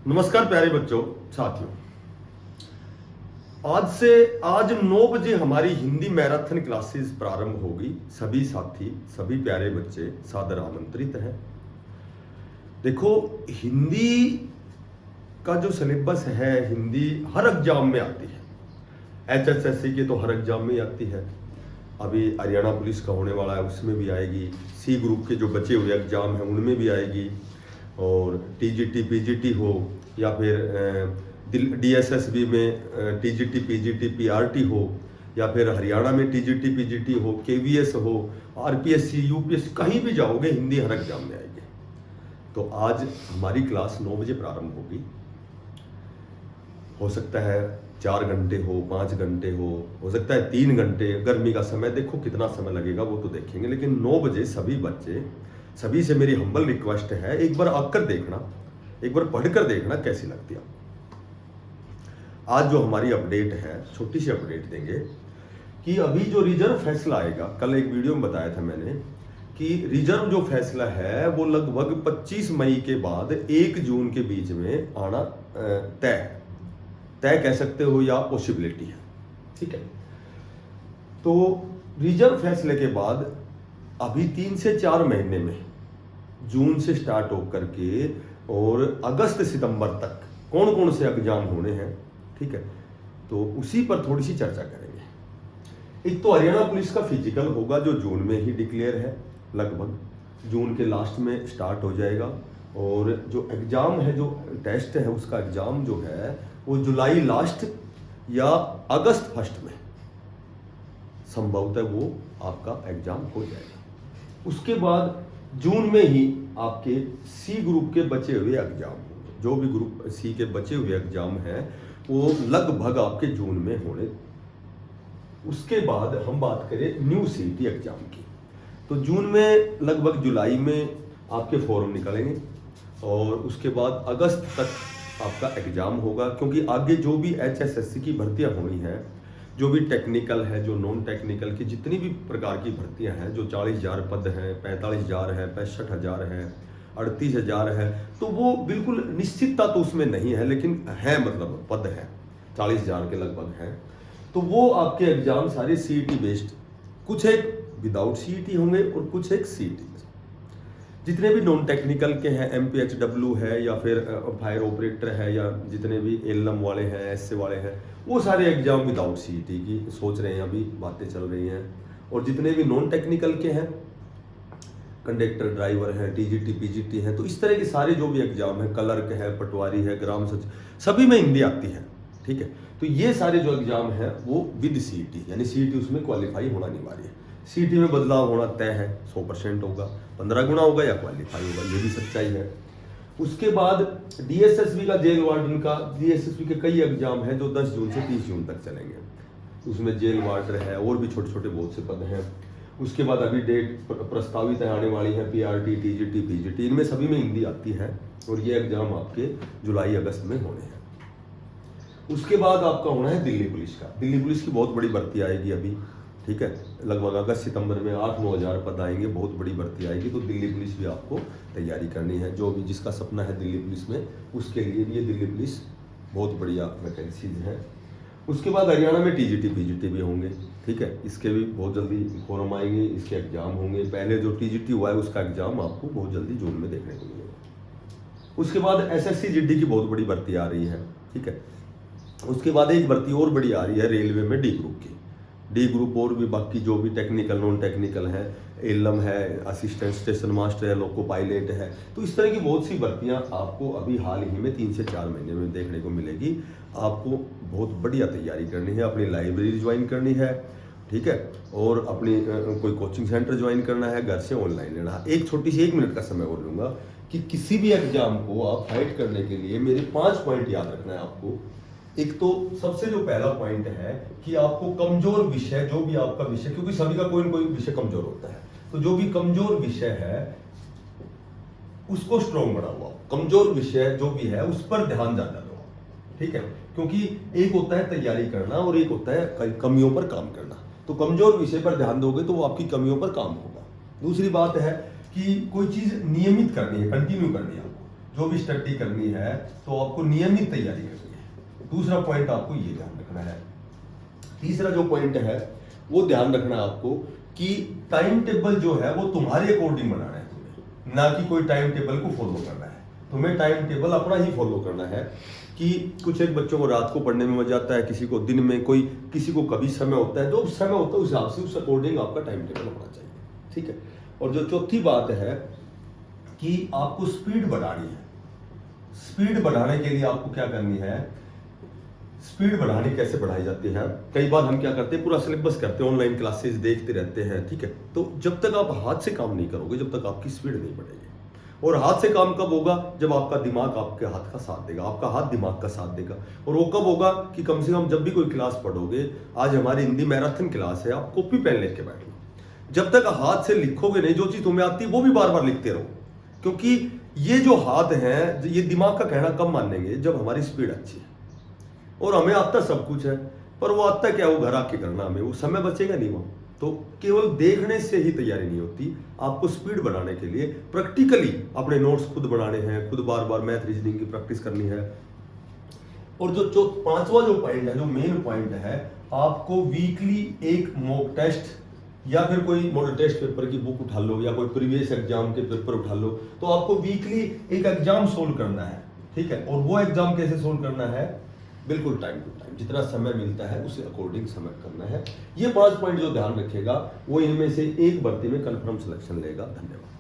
नमस्कार प्यारे बच्चों, साथियों। आज 9 बजे हमारी हिंदी मैराथन क्लासेस प्रारंभ होगी। सभी साथी, सभी प्यारे बच्चे सादर आमंत्रित हैं। देखो, हिंदी का जो सिलेबस है, हिंदी हर एग्जाम में आती है। एचएसएससी के तो हर एग्जाम में आती है। अभी हरियाणा पुलिस का होने वाला है, उसमें भी आएगी। सी ग्रुप के जो बचे हुए एग्जाम हैं उनमें भी आएगी। और टीजीटी पीजीटी हो या फिर डीएसएसबी में टीजीटी पीजीटी पीआरटी हो या फिर हरियाणा में टीजीटी पीजीटी हो, केवीएस हो, आरपीएससी यूपीएससी, कहीं भी जाओगे हिंदी हर एग्जाम में आएगी। तो आज हमारी क्लास 9 बजे प्रारंभ होगी। हो सकता है 4 घंटे हो, 5 घंटे हो सकता है 3 घंटे। गर्मी का समय देखो कितना समय लगेगा वो तो देखेंगे, लेकिन 9 बजे सभी बच्चे, सभी से मेरी हम्बल रिक्वेस्ट है, एक बार आकर देखना, एक बार पढ़कर देखना कैसी लगती है। आज जो हमारी अपडेट है, छोटी सी अपडेट देंगे कि अभी जो रिजर्व फैसला आएगा, कल एक वीडियो में बताया था मैंने कि रिजर्व जो फैसला है वो लगभग 25 मई के बाद 1 जून के बीच में आना तय कह सकते हो या पॉसिबिलिटी है। ठीक है, तो रिजर्व फैसले के बाद अभी 3 से 4 महीने में, जून से स्टार्ट होकर के और अगस्त सितंबर तक कौन कौन से एग्जाम होने हैं, ठीक है, तो उसी पर थोड़ी सी चर्चा करेंगे। एक तो हरियाणा पुलिस का फिजिकल होगा जो जून में ही डिक्लेयर है, लगभग जून के लास्ट में स्टार्ट हो जाएगा। और जो एग्जाम है, जो टेस्ट है, उसका एग्जाम जो है वो जुलाई लास्ट या अगस्त फर्स्ट में संभवतः वो आपका एग्जाम हो जाएगा। उसके बाद जून में ही आपके सी ग्रुप के बचे हुए एग्जाम होंगे। जो भी ग्रुप सी के बचे हुए एग्जाम हैं वो लगभग आपके जून में होने। उसके बाद हम बात करें न्यू सीटी एग्जाम की, तो जून में लगभग जुलाई में आपके फॉर्म निकलेंगे और उसके बाद अगस्त तक आपका एग्जाम होगा। क्योंकि आगे जो भी एचएसएससी की भर्तियां होनी है, जो भी टेक्निकल है, जो नॉन टेक्निकल की जितनी भी प्रकार की भर्तियां हैं, जो 40,000 पद हैं, 45,000 है, 65,000 है, 38,000 है, तो वो बिल्कुल निश्चितता तो उसमें नहीं है, लेकिन है, मतलब पद है 40,000 के लगभग हैं। तो वो आपके एग्जाम सारे सीईटी बेस्ड, कुछ एक विदाउट सीईटी होंगे और कुछ एक सीईटी। जितने भी नॉन टेक्निकल के हैं, एमपीएचडब्ल्यू है या फिर फायर ऑपरेटर है या जितने भी एलएम वाले हैं, एसए वाले हैं, वो सारे एग्जाम विदाउट सीईटी की सोच रहे हैं, अभी बातें चल रही हैं। और जितने भी नॉन टेक्निकल के हैं, कंडक्टर, ड्राइवर हैं, टीजीटी पीजीटी हैं, तो इस तरह के सारे जो भी एग्जाम है, क्लर्क है, पटवारी है, ग्राम सचिव, सभी में हिंदी आती है। ठीक है, तो ये सारे जो एग्जाम है वो विद सीईटी, यानी सीईटी उसमें क्वालिफाई होना अनिवार्य है। सीईटी में बदलाव होना तय है, 100% होगा, 15 गुना होगा या क्वालिफाई होगा, ये भी सच्चाई है। उसके बाद डीएसएसबी का, जेल वार्डन का, डीएसएसबी के कई एग्जाम हैं जो 10 जून से 30 जून तक चलेंगे। उसमें जेल वार्डर है और भी छोटे छोटे बहुत से पद हैं। उसके बाद अभी डेट प्रस्तावित आने वाली है, पीआरटी, टीजीटी, पीजीटी, इनमें सभी में हिंदी आती है और ये एग्जाम आपके जुलाई अगस्त में होने हैं। उसके बाद आपका होना है दिल्ली पुलिस का। दिल्ली पुलिस की बहुत बड़ी भर्ती आएगी अभी, ठीक है, लगभग अगस्त सितंबर में 8-9 हज़ार पद आएंगे, बहुत बड़ी भर्ती आएगी। तो दिल्ली पुलिस भी आपको तैयारी करनी है। जो भी जिसका सपना है दिल्ली पुलिस में, उसके लिए भी ये दिल्ली पुलिस बहुत बढ़िया वैकेंसीज है। उसके बाद हरियाणा में टीजीटी पीजीटी भी होंगे, ठीक है, इसके भी बहुत जल्दी फॉर्म आएंगे, इसके एग्जाम होंगे। पहले जो टीजीटी हुआ है उसका एग्जाम आपको बहुत जल्दी जून में देखने को मिलेगा। उसके बाद एसएससी जीडी की बहुत बड़ी भर्ती आ रही है, ठीक है। उसके बाद एक भर्ती और बड़ी आ रही है रेलवे में, डी ग्रुप की। डी ग्रुप और भी बाकी जो भी टेक्निकल नॉन टेक्निकल है, एलएम है, असिस्टेंट स्टेशन मास्टर है, लोको पायलट है, तो इस तरह की बहुत सी भर्तियां आपको अभी हाल ही में 3 से 4 महीने में देखने को मिलेगी। आपको बहुत बढ़िया तैयारी करनी है, अपनी लाइब्रेरी ज्वाइन करनी है, ठीक है, और अपनी कोई कोचिंग सेंटर ज्वाइन करना है, घर से ऑनलाइन लेना है। एक छोटी सी 1 मिनट का समय और लूँगा कि किसी भी एग्जाम को आप फाइट करने के लिए मेरे 5 पॉइंट याद रखना है आपको। एक तो सबसे जो पहला पॉइंट है कि आपको कमजोर विषय, जो भी आपका विषय, क्योंकि सभी का कोई न कोई विषय कमजोर होता है, तो जो भी कमजोर विषय है उसको स्ट्रॉन्ग बनाओ। कमजोर विषय जो भी है उस पर ध्यान ज्यादा दो, ठीक है, क्योंकि एक होता है तैयारी करना और एक होता है कमियों पर काम करना। तो कमजोर विषय पर ध्यान दोगे तो वो आपकी कमियों पर काम होगा। दूसरी बात है कि कोई चीज नियमित करनी है, कंटिन्यू करनी है आपको। जो भी स्टडी करनी है तो आपको नियमित तैयारी करनी है। दूसरा पॉइंट आपको ये ध्यान रखना है। तीसरा जो पॉइंट है वो ध्यान रखना है आपको कि टाइम टेबल जो है वो तुम्हारे अकॉर्डिंग बनाना है तुम्हें, ना कि कोई टाइम टेबल को फॉलो करना है। तुम्हें टाइम टेबल अपना ही फॉलो करना है कि कुछ एक बच्चों को रात को पढ़ने में मजा आता है, किसी को दिन में, कोई किसी को कभी समय होता है, जो समय होता है उस हिसाब से उस अकॉर्डिंग आपका टाइम टेबल होना चाहिए, ठीक है। और जो चौथी बात है कि आपको स्पीड बढ़ानी है। स्पीड बढ़ाने के लिए आपको क्या करनी है, स्पीड बढ़ानी कैसे बढ़ाई जाती है, कई बार हम क्या करते हैं पूरा सिलेबस करते हैं, ऑनलाइन क्लासेस देखते रहते हैं, ठीक है। तो जब तक आप हाथ से काम नहीं करोगे, जब तक आपकी स्पीड नहीं बढ़ेगी। और हाथ से काम कब होगा, जब आपका दिमाग आपके हाथ का साथ देगा, आपका हाथ दिमाग का साथ देगा। और वो कब होगा कि कम से कम जब भी कोई क्लास पढ़ोगे, आज हमारी हिंदी मैराथन क्लास है, आप कॉपी पेन लेके बैठो। जब तक हाथ से लिखोगे नहीं, जो चीज तुम्हें आती है वो भी बार बार लिखते रहो, क्योंकि ये जो हाथ है ये दिमाग का कहना कब मानेंगे, जब हमारी स्पीड अच्छी है। और हमें आता सब कुछ है, पर वो आता क्या, वो घर आके करना, हमें वो समय बचेगा नहीं वहां। तो केवल देखने से ही तैयारी नहीं होती, आपको स्पीड बढ़ाने के लिए प्रैक्टिकली अपने नोट्स खुद बनाने हैं, खुद बार बार मैथ रीजनिंग की प्रैक्टिस करनी है। और जो पांचवा जो पॉइंट है, जो मेन पॉइंट है, आपको वीकली एक मॉक टेस्ट या फिर कोई मॉडल टेस्ट पेपर की बुक उठा लो, या कोई प्रीवियस एग्जाम के पेपर उठा लो। तो आपको वीकली एक एग्जाम सोल्व करना है, ठीक है। और वो एग्जाम कैसे सोल्व करना है, बिल्कुल टाइम टू टाइम, जितना समय मिलता है उसे अकॉर्डिंग समय करना है। ये 5 पॉइंट जो ध्यान रखेगा वो इनमें से एक भर्ती में कंफर्म सिलेक्शन लेगा। धन्यवाद।